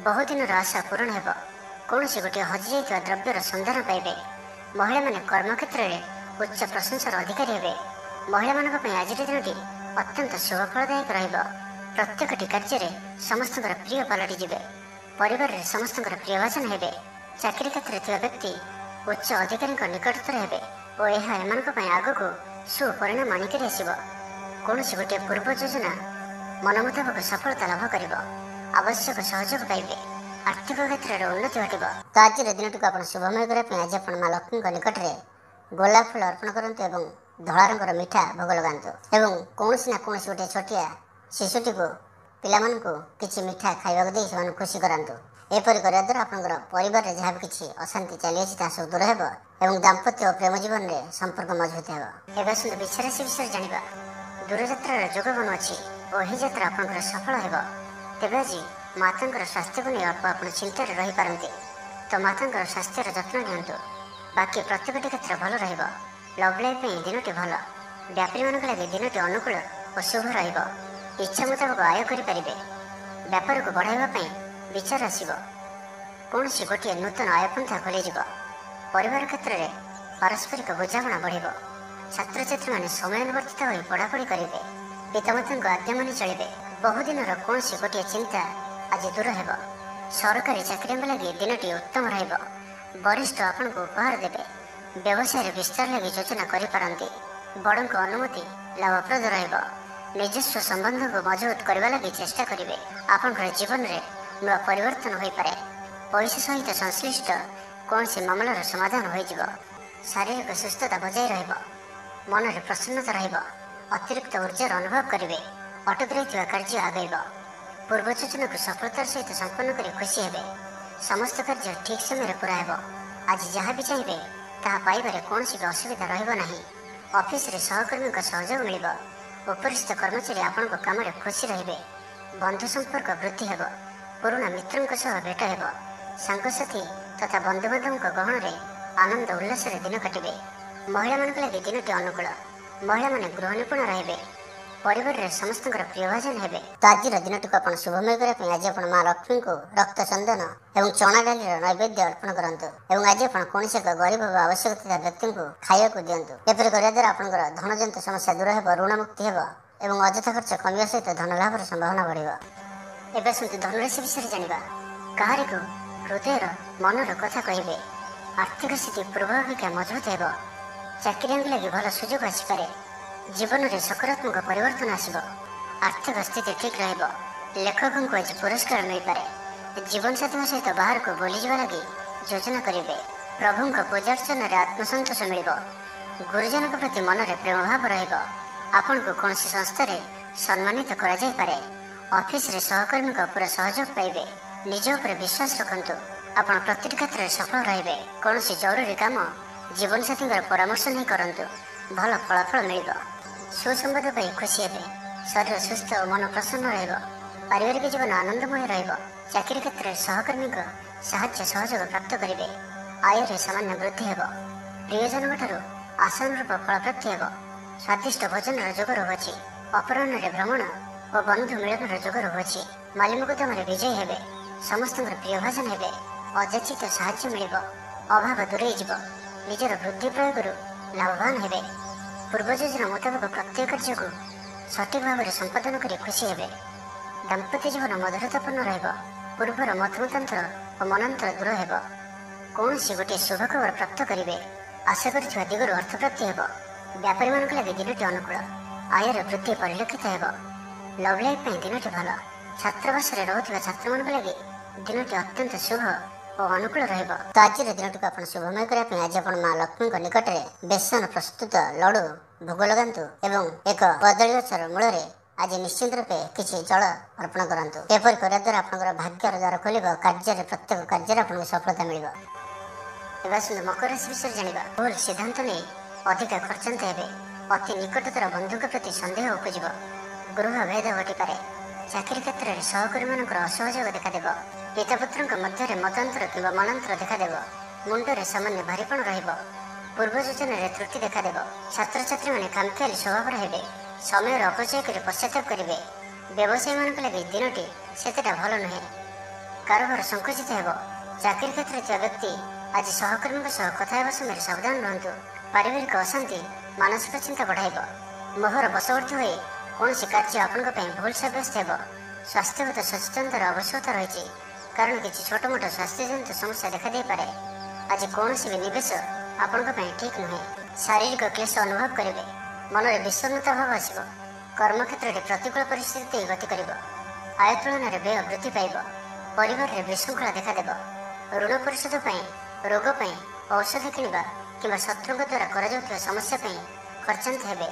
Speaker 1: ବହୁଦିନର ଆଶା ପୂରଣ ହେବ। କୌଣସି ଗୋଟିଏ ହଜିଯାଇଥିବା ଦ୍ରବ୍ୟର ସନ୍ଧାନ ପାଇବେ। ମହିଳାମାନେ କର୍ମକ୍ଷେତ୍ରରେ ଉଚ୍ଚ ପ୍ରଶଂସାର ଅଧିକାରୀ ହେବେ। ମହିଳାମାନଙ୍କ ପାଇଁ ଆଜିର ଦିନଟି ଅତ୍ୟନ୍ତ ଶୁଭଫଳଦାୟକ ରହିବ। ପ୍ରତ୍ୟେକଟି କାର୍ଯ୍ୟରେ ସମସ୍ତଙ୍କର ପ୍ରିୟ ପାଲଟିଯିବେ। ପରିବାରରେ ସମସ୍ତଙ୍କର ପ୍ରିୟଭାଜନ ହେବେ। ଚାକିରି କ୍ଷେତ୍ରରେ ଥିବା ବ୍ୟକ୍ତି ଉଚ୍ଚ ଅଧିକାରୀଙ୍କ ନିକଟତର ହେବେ ଓ ଏହା ଏମାନଙ୍କ ପାଇଁ ଆଗକୁ ସୁପରିଣାମ ଆଣିକରି ଆସିବ। କୌଣସି ଗୋଟିଏ ପୂର୍ବ ଯୋଜନା ମନ ମୁତାବକ ସଫଳତା ଲାଭ କରିବ। ଆବଶ୍ୟକ ସହଯୋଗ ପାଇବେ। ଆର୍ଥିକ କ୍ଷେତ୍ରରେ ଉନ୍ନତି ଘଟିବ। ତ ଆଜିର ଦିନଟିକୁ ଆପଣ ଶୁଭମୟ କରିବା ପାଇଁ ଆଜି ଆପଣ ମା ଲକ୍ଷ୍ମୀଙ୍କ ନିକଟରେ ଗୋଲାପ ଫୁଲ ଅର୍ପଣ କରନ୍ତୁ ଏବଂ ଧଳା ରଙ୍ଗର ମିଠା ଭୋଗ ଲଗାନ୍ତୁ ଏବଂ କୌଣସି ନା କୌଣସି ଗୋଟିଏ ଛୋଟିଆ ଶିଶୁଟିକୁ ପିଲାମାନଙ୍କୁ କିଛି ମିଠା ଖାଇବାକୁ ଦେଇ ସେମାନଙ୍କୁ ଖୁସି କରାନ୍ତୁ। ଏପରି କରିବା ଦ୍ୱାରା ଆପଣଙ୍କର ପରିବାରରେ ଯାହା ବି କିଛି ଅଶାନ୍ତି ଚାଲିଅଛି ତାହା ସବୁ ଦୂର ହେବ ଏବଂ ଦାମ୍ପତ୍ୟ ଓ ପ୍ରେମ ଜୀବନରେ ସମ୍ପର୍କ ମଜବୁତ ହେବ। ଏବେ ଆସନ୍ତୁ ବୃଷ ରାଶି ବିଷୟରେ ଜାଣିବା। ଦୂରଯାତ୍ରାର ଯୋଗ ବନୁଅଛି ଓ ଏହି ଯାତ୍ରା ଆପଣଙ୍କର ସଫଳ ହେବ। ତେବେ ଆଜି ମାତାଙ୍କର ସ୍ୱାସ୍ଥ୍ୟକୁ ନେଇ ଅଳ୍ପ ଆପଣ ଚିନ୍ତାରେ ରହିପାରନ୍ତି। ତ ମାତାଙ୍କର ସ୍ୱାସ୍ଥ୍ୟର ଯତ୍ନ ନିଅନ୍ତୁ। ବାକି ପ୍ରତ୍ୟେକଟି କ୍ଷେତ୍ର ଭଲ ରହିବ। ଲଭ୍ ଲାଇଫ୍ ପାଇଁ ଦିନଟି ଭଲ। ବ୍ୟାପାରୀମାନଙ୍କ ଲାଗି ଦିନଟି ଅନୁକୂଳ ଓ ଶୁଭ ରହିବ। ଇଚ୍ଛା ମୁତାବକ ଆୟ କରିପାରିବେ। ବ୍ୟାପାରକୁ ବଢ଼ାଇବା ପାଇଁ ବିଚାର ଆସିବ। କୌଣସି ଗୋଟିଏ ନୂତନ ଆୟପନ୍ଥା ଖୋଲିଯିବ। ପରିବାର କ୍ଷେତ୍ରରେ ପାରସ୍ପରିକ ବୁଝାମଣା ବଢ଼ିବ। ଛାତ୍ରଛାତ୍ରୀମାନେ ସମୟାନୁବର୍ତ୍ତିତ ହୋଇ ପଢ଼ାପଢ଼ି କରିବେ। ପିତାମାତାଙ୍କ ଆଜ୍ଞା ମାନି ଚଳିବେ। ବହୁଦିନର କୌଣସି ଗୋଟିଏ ଚିନ୍ତା ଆଜି ଦୂର ହେବ। ସରକାରୀ ଚାକିରିଙ୍କ ଲାଗି ଦିନଟି ଉତ୍ତମ ରହିବ। ବରିଷ୍ଠ ଆପଣଙ୍କୁ ଉପହାର ଦେବେ। ବ୍ୟବସାୟରେ ବିସ୍ତାର ଲାଗି ଯୋଜନା କରିପାରନ୍ତି। ବଡ଼ଙ୍କ ଅନୁମତି ଲାଭପ୍ରଦ ରହିବ। ନିଜସ୍ୱ ସମ୍ବନ୍ଧକୁ ମଜବୁତ କରିବା ଲାଗି ଚେଷ୍ଟା କରିବେ। ଆପଣଙ୍କର ଜୀବନରେ ନୂଆ ପରିବର୍ତ୍ତନ ହୋଇପାରେ। ପଇସା ସହିତ ସଂଶ୍ଳିଷ୍ଟ କୌଣସି ମାମଲାର ସମାଧାନ ହୋଇଯିବ। ଶାରୀରିକ ସୁସ୍ଥତା ବଜାୟ ରହିବ। ମନରେ ପ୍ରସନ୍ନତା ରହିବ। ଅତିରିକ୍ତ ଉର୍ଜାର ଅନୁଭବ କରିବେ। ଅଟକି ରହିଥିବା କାର୍ଯ୍ୟ ଆଗେଇବ। ପୂର୍ବ ଯୋଜନାକୁ ସଫଳତାର ସହିତ ସମ୍ପନ୍ନ କରି ଖୁସି ହେବେ। ସମସ୍ତ କାର୍ଯ୍ୟ ଠିକ୍ ସମୟରେ ପୁରା ହେବ। ଆଜି ଯାହା ବି ଚାହିଁବେ ତାହା ପାଇବାରେ କୌଣସି ବି ଅସୁବିଧା ରହିବ ନାହିଁ। ଅଫିସରେ ସହକର୍ମୀଙ୍କ ସହଯୋଗ ମିଳିବ। ଉପରିସ୍ଥ କର୍ମଚାରୀ ଆପଣଙ୍କ କାମରେ ଖୁସି ରହିବେ। ବନ୍ଧୁ ସମ୍ପର୍କ ବୃଦ୍ଧି ହେବ। ପୁରୁଣା ମିତ୍ରଙ୍କ ସହ ଭେଟ ହେବ। ସାଙ୍ଗସାଥି ତଥା ବନ୍ଧୁବାନ୍ଧବଙ୍କ ଗହଣରେ ଆନନ୍ଦ ଉଲ୍ଲାସରେ ଦିନ କାଟିବେ। ମହିଳାମାନଙ୍କ ଲାଗି ଦିନଟି ଅନୁକୂଳ। ମହିଳାମାନେ ଗୃହ ନିପୁଣ ରହିବେ। ପରିବାରରେ ସମସ୍ତଙ୍କର ପ୍ରିୟଭାଜନ ହେବେ। ତ ଆଜିର ଦିନଟିକୁ ଆପଣ ଶୁଭମୟ କରିବା ପାଇଁ ଆଜି ଆପଣ ମା ଲକ୍ଷ୍ମୀଙ୍କୁ ରକ୍ତ ଚନ୍ଦନ ଏବଂ ଚଣା ଡାଲିର ନୈବେଦ୍ୟ ଅର୍ପଣ କରନ୍ତୁ ଏବଂ ଆଜି ଆପଣ କୌଣସି ଏକ ଗରିବ ବା ଆବଶ୍ୟକ ଥିବା ବ୍ୟକ୍ତିଙ୍କୁ ଖାଇବାକୁ ଦିଅନ୍ତୁ। ଏପରି କରିବା ଦ୍ୱାରା ଆପଣଙ୍କର ଧନଜନିତ ସମସ୍ୟା ଦୂର ହେବ, ଋଣ ମୁକ୍ତି ହେବ ଏବଂ ଅଯଥା ଖର୍ଚ୍ଚ କମିବା ସହିତ ଧନ ଲାଭର ସମ୍ଭାବନା ବଢ଼ିବ। ଏବେ ଆସନ୍ତୁ ଧନରାଶି ବିଷୟରେ ଜାଣିବା। କାହାରିକୁ ହୃଦୟର ମନର କଥା କହିବେ। ଆର୍ଥିକ ସ୍ଥିତି ପୂର୍ବ ଅପେକ୍ଷା ମଜବୁତ ହେବ। ଚାକିରିଆଙ୍କ ଲାଗି ଭଲ ସୁଯୋଗ ଆସିପାରେ। ଜୀବନରେ ସକାରାତ୍ମକ ପରିବର୍ତ୍ତନ ଆସିବ। ଆର୍ଥିକ ସ୍ଥିତି ଠିକ୍ ରହିବ। ଲେଖକଙ୍କୁ ଆଜି ପୁରସ୍କାର ମିଳିପାରେ। ଜୀବନସାଥୀଙ୍କ ସହିତ ବାହାରକୁ ବୁଲିଯିବା ଲାଗି ଯୋଜନା କରିବେ। ପ୍ରଭୁଙ୍କ ପୂଜାର୍ଚ୍ଚନାରେ ଆତ୍ମସନ୍ତୋଷ ମିଳିବ। ଗୁରୁଜନଙ୍କ ପ୍ରତି ମନରେ ପ୍ରେମ ଭାବ ରହିବ। ଆପଣଙ୍କୁ କୌଣସି ସଂସ୍ଥାରେ ସମ୍ମାନିତ କରାଯାଇପାରେ। ଅଫିସରେ ସହକର୍ମୀଙ୍କ ପୁରା ସହଯୋଗ ପାଇବେ। ନିଜ ଉପରେ ବିଶ୍ୱାସ ରଖନ୍ତୁ। ଆପଣ ପ୍ରତିଟି କ୍ଷେତ୍ରରେ ସଫଳ ରହିବେ। କୌଣସି ଜରୁରୀ କାମ ଜୀବନସାଥୀଙ୍କର ପରାମର୍ଶ ନେଇ କରନ୍ତୁ। ଭଲ ଫଳାଫଳ ମିଳିବ। ସୁସମ୍ବାଦ ପାଇ ଖୁସି ହେବେ। ଶରୀର ସୁସ୍ଥ ଓ ମନ ପ୍ରସନ୍ନ ରହିବ। ପାରିବାରିକ ଜୀବନ ଆନନ୍ଦମୟ ରହିବ। ଚାକିରି କ୍ଷେତ୍ରରେ ସହକର୍ମୀଙ୍କ ସାହାଯ୍ୟ ସହଯୋଗ ପ୍ରାପ୍ତ କରିବେ। ଆୟରେ ସାମାନ୍ୟ ବୃଦ୍ଧି ହେବ। ପ୍ରିୟଜନଙ୍କଠାରୁ ଆଶାନୁରୂପ ଫଳପ୍ରାପ୍ତି ହେବ। ସ୍ୱାଦିଷ୍ଟ ଭୋଜନର ଯୋଗ ରହୁଅଛି। ଅପରାହ୍ନରେ ଭ୍ରମଣ ଓ ବନ୍ଧୁ ମିଳନର ଯୋଗ ରହୁଅଛି। ମାଲିମୁକଦ୍ଦମାରେ ବିଜୟୀ ହେବେ। ସମସ୍ତଙ୍କର ପ୍ରିୟଭାଜନ ହେବେ। ଅଯାଚିତ ସାହାଯ୍ୟ ମିଳିବ। ଅଭାବ ଦୂରେଇ ଯିବ। ନିଜର ବୁଦ୍ଧି ପ୍ରୟୋଗରୁ ଲାଭବାନ ହେବେ। ପୂର୍ବ ଯୋଜନା ମୁତାବକ ପ୍ରତ୍ୟେକ କାର୍ଯ୍ୟକୁ ସଠିକ୍ ଭାବରେ ସମ୍ପାଦନ କରି ଖୁସି ହେବେ। ଦାମ୍ପତ୍ୟ ଜୀବନ ମଧୁରତାପୂର୍ଣ୍ଣ ରହିବ। ପୂର୍ବର ମତମତାନ୍ତର ଓ ମନାନ୍ତର ଦୂର ହେବ। କୌଣସି ଗୋଟିଏ ଶୁଭ ଖବର ପ୍ରାପ୍ତ କରିବେ। ଆଶା କରିଥିବା ଦିଗରୁ ଅର୍ଥପ୍ରାପ୍ତି ହେବ। ବ୍ୟାପାରୀମାନଙ୍କ ଲାଗି ଦିନଟି ଅନୁକୂଳ। ଆୟର ବୃଦ୍ଧି ପରିଲକ୍ଷିତ ହେବ। ଲଭ୍ ଲାଇଫ୍ ପାଇଁ ଦିନଟି ଭଲ। ଛାତ୍ରାବାସରେ ରହୁଥିବା ଛାତ୍ରମାନଙ୍କ ଲାଗି ଦିନଟି ଅତ୍ୟନ୍ତ ଶୁଭ ଓ ଅନୁକୂଳ ରହିବ। ତ ଆଜିର ଦିନଟିକୁ ଆପଣ ଶୁଭମୟ କରିବା ପାଇଁ ଆଜି ଆପଣ ମା ଲକ୍ଷ୍ମୀଙ୍କ ନିକଟରେ ବେସନ ପ୍ରସ୍ତୁତ ଲଡୁ ଭୋଗ ଲଗାନ୍ତୁ ଏବଂ ଏକ କଦଳୀ ଗଛର ମୂଳରେ ଆଜି ନିଶ୍ଚିନ୍ତ ରୂପେ କିଛି ଜଳ ଅର୍ପଣ କରନ୍ତୁ। ଏପରି କରିବା ଦ୍ୱାରା ଆପଣଙ୍କର ଭାଗ୍ୟର ଦ୍ୱାର ଖୋଲିବ। କାର୍ଯ୍ୟରେ ପ୍ରତ୍ୟେକ କାର୍ଯ୍ୟରେ ଆପଣଙ୍କୁ ସଫଳତା ମିଳିବ। ଏବେ ଆସନ୍ତୁ ମକର ରାଶି ବିଷୟରେ ଜାଣିବା। ଭୁଲ ସିଦ୍ଧାନ୍ତ ନେଇ ଅଧିକ ଖର୍ଚ୍ଚାନ୍ତ ହେବେ। ଅତି ନିକଟତର ବନ୍ଧୁଙ୍କ ପ୍ରତି ସନ୍ଦେହ ଉପୁଜିବ। ଗୃହ ଭେଦ ଘଟିପାରେ। ଚାକିରି କ୍ଷେତ୍ରରେ ସହକର୍ମୀମାନଙ୍କର ଅସହଯୋଗ ଦେଖାଦେବ। ପିତାପୁତ୍ରଙ୍କ ମଧ୍ୟରେ ମତାନ୍ତର କିମ୍ବା ମନାନ୍ତର ଦେଖାଦେବ। ମୁଣ୍ଡରେ ସାମାନ୍ୟ ଭାରିପଣ ରହିବ। ପୂର୍ବ ଯୋଜନାରେ ତ୍ରୁଟି ଦେଖାଦେବ। ଛାତ୍ରଛାତ୍ରୀମାନେ ଖାମଖିଆଲି ସ୍ୱଭାବର ହେବେ। ସମୟର ଅପଚୟ କରି ପଶ୍ଚାତାପ କରିବେ। ବ୍ୟବସାୟୀମାନଙ୍କ ଲାଗି ଦିନଟି ସେତେଟା ଭଲ ନୁହେଁ। କାରବାର ସଂକୁଚିତ ହେବ। ଚାକିରି କ୍ଷେତ୍ରରେ ଥିବା ବ୍ୟକ୍ତି ଆଜି ସହକର୍ମୀଙ୍କ ସହ କଥା ହେବା ସମୟରେ ସାବଧାନ ରୁହନ୍ତୁ। ପାରିବାରିକ ଅଶାନ୍ତି ମାନସିକ ଚିନ୍ତା ବଢ଼ାଇବ। ମୋହର ବଶବର୍ତ୍ତୀ ହୋଇ କୌଣସି କାର୍ଯ୍ୟ ଆପଣଙ୍କ ପାଇଁ ଭୁଲ ସାବ୍ୟସ୍ତ ହେବ। ସ୍ୱାସ୍ଥ୍ୟଗତ ସଚେତନତାର ଆବଶ୍ୟକତା ରହିଛି, କାରଣ କିଛି ଛୋଟମୋଟ ସ୍ୱାସ୍ଥ୍ୟଜନିତ ସମସ୍ୟା ଦେଖାଦେଇପାରେ। ଆଜି କୌଣସି ବି ନିବେଶ ଆପଣଙ୍କ ପାଇଁ ଠିକ୍ ନୁହେଁ। ଶାରୀରିକ କ୍ଲେଶ ଅନୁଭବ କରିବେ। ମନରେ ବିଷର୍ଣ୍ଣତା ଭାବ ଆସିବ। କର୍ମକ୍ଷେତ୍ରରେ ପ୍ରତିକୂଳ ପରିସ୍ଥିତି ଦେଇ ଗତି କରିବ। ଆୟ ତୁଳନାରେ ବ୍ୟୟ ବୃଦ୍ଧି ପାଇବ। ପରିବାରରେ ବିଶୃଙ୍ଖଳା ଦେଖାଦେବ। ଋଣ ପରିଶୋଧ ପାଇଁ, ରୋଗ ପାଇଁ ଔଷଧ କିଣିବା କିମ୍ବା ଶତ୍ରୁଙ୍କ ଦ୍ୱାରା କରାଯାଉଥିବା ସମସ୍ୟା ପାଇଁ ଖର୍ଚ୍ଚାନ୍ତ ହେବେ।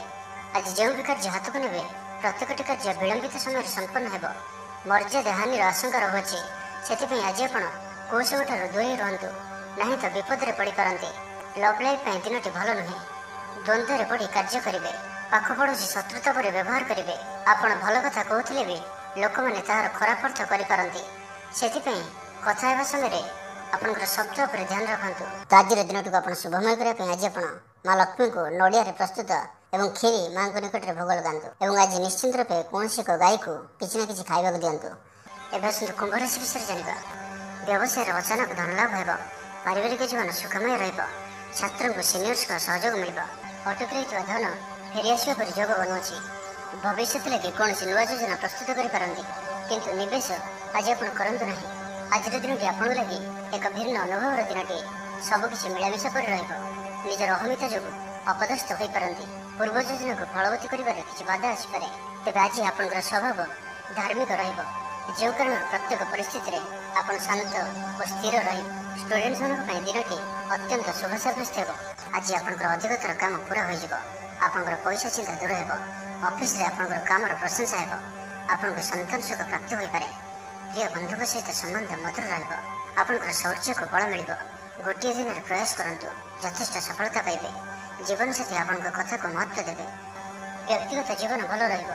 Speaker 1: ଆଜି ଯେଉଁ ବି କାର୍ଯ୍ୟ ହାତକୁ ନେବେ ପ୍ରତ୍ୟେକଟି କାର୍ଯ୍ୟ ବିଳମ୍ବିତ ସମୟରେ ସମ୍ପନ୍ନ ହେବ। ମର୍ଯ୍ୟାଦା ହାନିର ଆଶଙ୍କା ରହୁଅଛି। ସେଥିପାଇଁ ଆଜି ଆପଣ କୌଶଳଠାରୁ ଦୂରେଇ ରୁହନ୍ତୁ, ନାହିଁ ତ ବିପଦରେ ପଡ଼ିପାରନ୍ତି। ଲଭ୍ ଲାଇଫ୍ ପାଇଁ ଦିନଟି ଭଲ ନୁହେଁ। ଦ୍ୱନ୍ଦ୍ୱରେ ପଡ଼ି କାର୍ଯ୍ୟ କରିବେ। ପାଖ ପଡ଼ୋଶୀ ଶତ୍ରୁତା ପରି ବ୍ୟବହାର କରିବେ। ଆପଣ ଭଲ କଥା କହୁଥିଲେ ବି ଲୋକମାନେ ତାହାର ଖରାପ ଅର୍ଥ କରିପାରନ୍ତି। ସେଥିପାଇଁ କଥା ହେବା ସମୟରେ ଆପଣଙ୍କର ଶବ୍ଦ ଉପରେ ଧ୍ୟାନ ରଖନ୍ତୁ। ତ ଆଜିର ଦିନଟିକୁ ଆପଣ ଶୁଭମୟ କରିବା ପାଇଁ ଆଜି ଆପଣ ମା ଲକ୍ଷ୍ମୀଙ୍କୁ ନଡ଼ିଆରେ ପ୍ରସ୍ତୁତ ଏବଂ କ୍ଷୀରି ମାଙ୍କ ନିକଟରେ ଭୋଗ ଲଗାନ୍ତୁ ଏବଂ ଆଜି ନିଶ୍ଚିନ୍ତ ରୂପେ କୌଣସି ଏକ ଗାଈକୁ କିଛି ନା କିଛି ଖାଇବାକୁ ଦିଅନ୍ତୁ। ଏବେ ଆସନ୍ତୁ କୁମ୍ଭ ରାଶି ବିଷୟରେ ଜାଣିବା। ବ୍ୟବସାୟରେ ଅଚାନକ ଧନଲାଭ ହେବ। ପାରିବାରିକ ଜୀବନ ସୁଖମୟ ରହିବ। ଛାତ୍ରଙ୍କୁ ସିନିୟର୍ସଙ୍କ ସହଯୋଗ ମିଳିବ। ଅଟକି ରହିଥିବା ଧନ ଫେରିଆସିବା ପରି ଯୋଗ ବନୁଅଛି। ଭବିଷ୍ୟତ ଲାଗି କୌଣସି ନୂଆ ଯୋଜନା ପ୍ରସ୍ତୁତ କରିପାରନ୍ତି, କିନ୍ତୁ ନିବେଶ ଆଜି ଆପଣ କରନ୍ତୁ ନାହିଁ। ଆଜିର ଦିନଟି ଆପଣଙ୍କ ଲାଗି ଏକ ଭିନ୍ନ ଅନୁଭବର ଦିନଟିଏ। ସବୁକିଛି ମିଳାମିଶା କରି ରହିବ। ନିଜର ଅହମିକା ଯୋଗୁଁ ଅପଦସ୍ଥ ହୋଇପାରନ୍ତି। ପୂର୍ବ ଯୋଜନାକୁ ଫଳବତୀ କରିବାରେ କିଛି ବାଧା ଆସିପାରେ। ତେବେ ଆଜି ଆପଣଙ୍କର ସ୍ୱଭାବ ଧାର୍ମିକ ରହିବ, ଯେଉଁ କାରଣରୁ ପ୍ରତ୍ୟେକ ପରିସ୍ଥିତିରେ ଆପଣ ଶାନ୍ତ ଓ ସ୍ଥିର ରହିବେ। ଷ୍ଟୁଡେଣ୍ଟମାନଙ୍କ ପାଇଁ ଦିନଟି ଅତ୍ୟନ୍ତ ଶୁଭ ସାବ୍ୟସ୍ତ ହେବ। ଆଜି ଆପଣଙ୍କର ଅଧିକତର କାମ ପୁରା ହୋଇଯିବ। ଆପଣଙ୍କର ପଇସା ଚିନ୍ତା ଦୂର ହେବ। ଅଫିସରେ ଆପଣଙ୍କର କାମର ପ୍ରଶଂସା ହେବ। ଆପଣଙ୍କୁ ସନ୍ତାନ ସୁଖ ପ୍ରାପ୍ତି ହୋଇପାରେ। ପ୍ରିୟ ବନ୍ଧୁଙ୍କ ସହିତ ସମ୍ବନ୍ଧ ମଧୁର ରହିବ। ଆପଣଙ୍କର ଶୌର୍ଯ୍ୟକୁ ବଳ ମିଳିବ। ଗୋଟିଏ ଦିନରେ ପ୍ରୟାସ କରନ୍ତୁ, ଯଥେଷ୍ଟ ସଫଳତା ପାଇବେ। ଜୀବନସାଥୀ ଆପଣଙ୍କ କଥାକୁ ମହତ୍ତ୍ୱ ଦେବେ। ବ୍ୟକ୍ତିଗତ ଜୀବନ ଭଲ ରହିବ।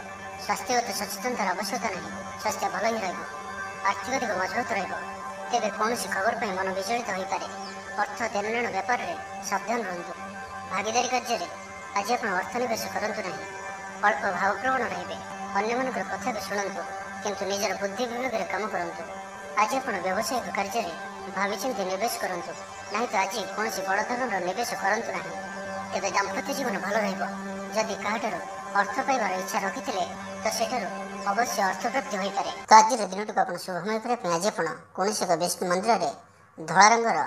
Speaker 1: ସ୍ୱାସ୍ଥ୍ୟଗତ ସଚେତନତାର ଆବଶ୍ୟକତା ନାହିଁ। ସ୍ୱାସ୍ଥ୍ୟ ଭଲ ହିଁ ରହିବ। ଆର୍ଥିକ ଦିଗ ମଜବୁତ ରହିବ। ତେବେ କୌଣସି ଖବର ପାଇଁ ମନ ବିଚଳିତ ହୋଇପାରେ। ଅର୍ଥ ଦେଣନେଣ ବ୍ୟାପାରରେ ସାବଧାନ ରୁହନ୍ତୁ। ଭାଗିଦାରୀ କାର୍ଯ୍ୟରେ ଆଜି ଆପଣ ଅର୍ଥ ନିବେଶ କରନ୍ତୁ ନାହିଁ। ଅଳ୍ପ ଭାବପ୍ରବଣ ରହିବେ। ଅନ୍ୟମାନଙ୍କର କଥାକୁ ଶୁଣନ୍ତୁ, କିନ୍ତୁ ନିଜର ବୁଦ୍ଧି ବିବେକରେ କାମ କରନ୍ତୁ। ଆଜି ଆପଣ ବ୍ୟବସାୟିକ କାର୍ଯ୍ୟରେ ଭାବିଚିନ୍ତି ନିବେଶ କରନ୍ତୁ, ନାହିଁ ତ ଆଜି କୌଣସି ବଡ଼ ଧରଣର ନିବେଶ କରନ୍ତୁ ନାହିଁ। ତେବେ ଦାମ୍ପତ୍ୟ ଜୀବନ ଭଲ ରହିବ। ଯଦି କାହାଠାରୁ ଅର୍ଥ ପାଇବାର ଇଚ୍ଛା ରଖିଥିଲେ ତ ସେଠାରୁ ଅବଶ୍ୟ ଅର୍ଥପ୍ରାପ୍ତି ହୋଇପାରେ। ତ ଆଜିର ଦିନଟିକୁ ଆପଣ ଶୁଭମୟ କରିବା ପାଇଁ ଆଜି ଆପଣ କୌଣସି ଏକ ବିଷ୍ଣୁ ମନ୍ଦିରରେ ଧଳା ରଙ୍ଗର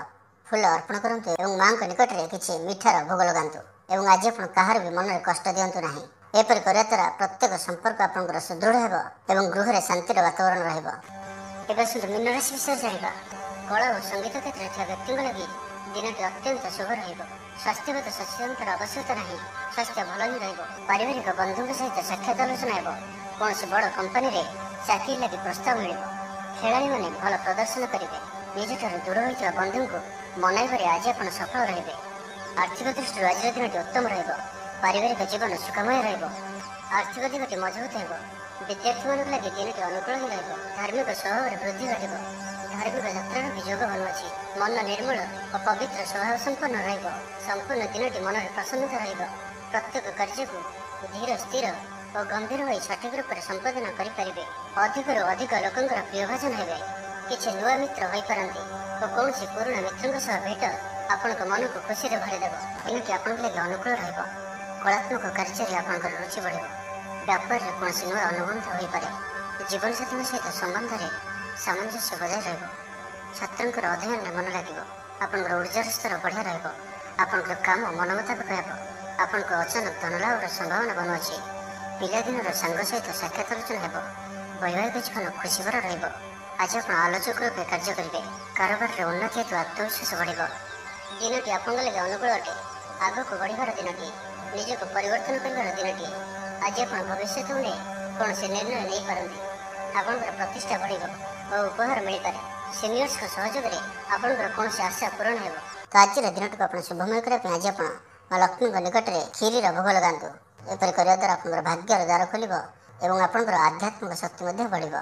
Speaker 1: ଫୁଲ ଅର୍ପଣ କରନ୍ତୁ ଏବଂ ମାଙ୍କ ନିକଟରେ କିଛି ମିଠାର ଭୋଗ ଲଗାନ୍ତୁ। ଏବଂ ଆଜି ଆପଣ କାହାର ବି ମନରେ କଷ୍ଟ ଦିଅନ୍ତୁ ନାହିଁ। ଏପରି କରିବା ଦ୍ୱାରା ପ୍ରତ୍ୟେକ ସମ୍ପର୍କ ଆପଣଙ୍କର ସୁଦୃଢ଼ ହେବ ଏବଂ ଗୃହରେ ଶାନ୍ତିର ବାତାବରଣ ରହିବ। ଏବେ ଆସନ୍ତୁ ମୀନ ରାଶି ବିଷୟରେ ଜାଣିବା। କଳା ଓ ସଙ୍ଗୀତ କ୍ଷେତ୍ରରେ ଥିବା ବ୍ୟକ୍ତିଙ୍କ ଲାଗି ଦିନଟି ଅତ୍ୟନ୍ତ ଶୁଭ ରହିବ। ସ୍ୱାସ୍ଥ୍ୟଗତ ସଚେତନତାର ଆବଶ୍ୟକତା ନାହିଁ। ସ୍ୱାସ୍ଥ୍ୟ ଭଲ ହିଁ ରହିବ। ପାରିବାରିକ ବନ୍ଧୁଙ୍କ ସହିତ ସାକ୍ଷାତ ଆଲୋଚନା ହେବ। କୌଣସି ବଡ଼ କମ୍ପାନୀରେ ଚାକିରି ଲାଗି ପ୍ରସ୍ତାବ ମିଳିବ। ଖେଳାଳିମାନେ ଭଲ ପ୍ରଦର୍ଶନ କରିବେ। ନିଜଠାରୁ ଦୂର ହୋଇଥିବା ବନ୍ଧୁଙ୍କୁ ମନାଇବାରେ ଆଜି ଆପଣ ସଫଳ ରହିବେ। ଆର୍ଥିକ ଦୃଷ୍ଟିରୁ ଆଜିର ଦିନଟି ଉତ୍ତମ ରହିବ। ପାରିବାରିକ ଜୀବନ ସୁଖମୟ ରହିବ। ଆର୍ଥିକ ଦିଗଟି ମଜବୁତ ହେବ। ବିଦ୍ୟାର୍ଥୀମାନଙ୍କ ଲାଗି ଦିନଟି ଅନୁକୂଳ ହିଁ ରହିବ। ଧାର୍ମିକ ସ୍ୱଭାବରେ ବୃଦ୍ଧି ଘଟିବ। ଧାର୍ମିକ ଯାତ୍ରାର ବି ଯୋଗ ବନୁଅଛି। ମନ ନିର୍ମଳ ଓ ପବିତ୍ର ସ୍ୱଭାବ ସମ୍ପନ୍ନ ରହିବ। ସମ୍ପୂର୍ଣ୍ଣ ଦିନଟି ମନରେ ପ୍ରସନ୍ନତା ରହିବ। ପ୍ରତ୍ୟେକ କାର୍ଯ୍ୟକୁ ଧୀର ସ୍ଥିର ଓ ଗମ୍ଭୀର ହୋଇ ସଠିକ ରୂପରେ ସମ୍ପାଦନ କରିପାରିବେ। ଅଧିକରୁ ଅଧିକ ଲୋକଙ୍କର ପ୍ରିୟଭାଜନ ହେବେ। କିଛି ନୂଆ ମିତ୍ର ହୋଇପାରନ୍ତି ଓ କୌଣସି ପୁରୁଣା ମିତ୍ରଙ୍କ ସହ ଭେଟ ଆପଣଙ୍କ ମନକୁ ଖୁସିରେ ଭରିଦେବ। ଦିନଟି ଆପଣଙ୍କ ଲାଗି ଅନୁକୂଳ ରହିବ। କଳାତ୍ମକ କାର୍ଯ୍ୟରେ ଆପଣଙ୍କର ରୁଚି ବଢ଼ିବ। ବ୍ୟାପାରରେ କୌଣସି ନୂଆ ଅନୁବନ୍ଧ ହୋଇପାରେ। ଜୀବନସାଥୀଙ୍କ ସହିତ ସମ୍ବନ୍ଧରେ ସାମଞ୍ଜସ୍ୟ ବଜାୟ ରହିବ। ଛାତ୍ରଙ୍କର ଅଧ୍ୟୟନରେ ମନ ଲାଗିବ। ଆପଣଙ୍କର ଉର୍ଜାର ସ୍ତର ବଢ଼ିଆ ରହିବ। ଆପଣଙ୍କର କାମ ମନ ମୁତାବକ ହେବ। ଆପଣଙ୍କ ଅଚାନକ ଧନଲାଭର ସମ୍ଭାବନା ବନୁଅଛି। ପିଲାଦିନର ସାଙ୍ଗ ସହିତ ସାକ୍ଷାତ ଆଲୋଚନା ହେବ। ବୈବାହିକ ଜୀବନ ଖୁସିଭରା ରହିବ। ଆଜି ଆପଣ ଆଲୋଚକ ରୂପେ କାର୍ଯ୍ୟ କରିବେ। କାରବାରରେ ଉନ୍ନତି ହେତୁ ଆତ୍ମବିଶ୍ୱାସ ବଢ଼ିବ। ଦିନଟି ଆପଣଙ୍କ ଲାଗି ଅନୁକୂଳ ଅଟେ। ଆଗକୁ ବଢ଼ିବାର ଦିନଟି, ନିଜକୁ ପରିବର୍ତ୍ତନ କରିବାର ଦିନଟି। ଆଜି ଆପଣ ଭବିଷ୍ୟତକୁ ନେଇ କୌଣସି ନିର୍ଣ୍ଣୟ ନେଇପାରନ୍ତି। ଆପଣଙ୍କର ପ୍ରତିଷ୍ଠା ବଢ଼ିବ ଓ ଉପହାର ମିଳିପାରେ। ସିନିୟର୍ସଙ୍କ ସହଯୋଗରେ ଆପଣଙ୍କର କୌଣସି ଆଶା ପୂରଣ ହେବ। ତ ଆଜିର ଦିନଟିକୁ ଆପଣ ଶୁଭମୟ କରିବା ପାଇଁ ଆଜି ଆପଣ ମା ଲକ୍ଷ୍ମୀଙ୍କ ନିକଟରେ କ୍ଷୀରିର ଭୋଗ ଲଗାନ୍ତୁ। ଏପରି କରିବା ଦ୍ୱାରା ଆପଣଙ୍କର ଭାଗ୍ୟର ଦ୍ୱାର ଖୋଲିବ ଏବଂ ଆପଣଙ୍କର ଆଧ୍ୟାତ୍ମିକ ଶକ୍ତି ମଧ୍ୟ ବଢ଼ିବ।